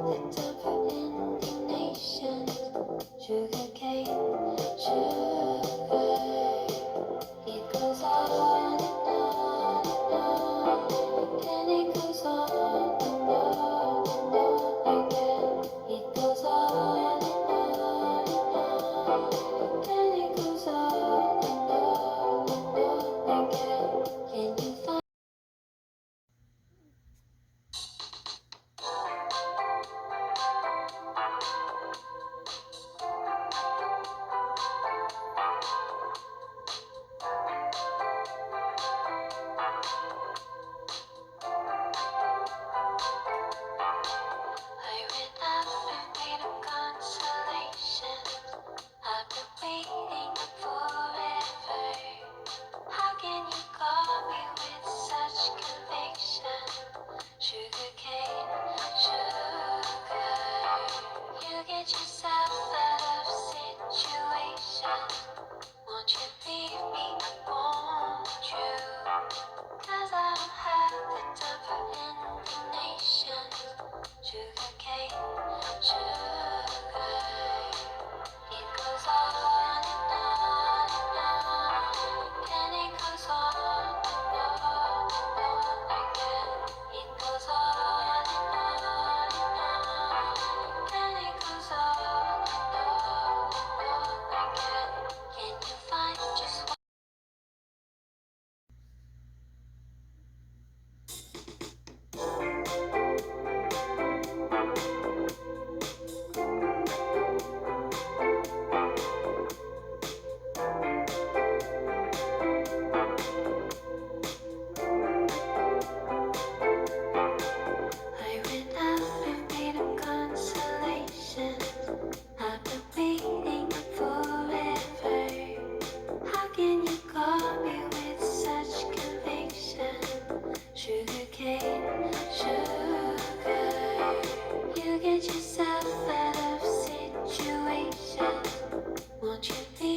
the time for indignation. Sugarcane, sugar. It goes on and on and on. And it goes on and on and on again. It goes on and on and on. And it goes on and on and on again. Can you find I ran out and made a consolation. I've been waiting forever. How can you call me with such conviction? Sugarcane, sugar. You get yourself out of situations. Won't you leave me, won't you? 'Cause I don't have the time for indignation. Sugarcane, sugar. It goes on and on and on. And it goes on and on and on again. It goes on and on and on. And it goes on and on and on again. Can you find just one? I ran out and made a consolation. I've been waiting forever. How can you call me with such conviction? Sugarcane, sugar. You get yourself out of situations. Won't you leave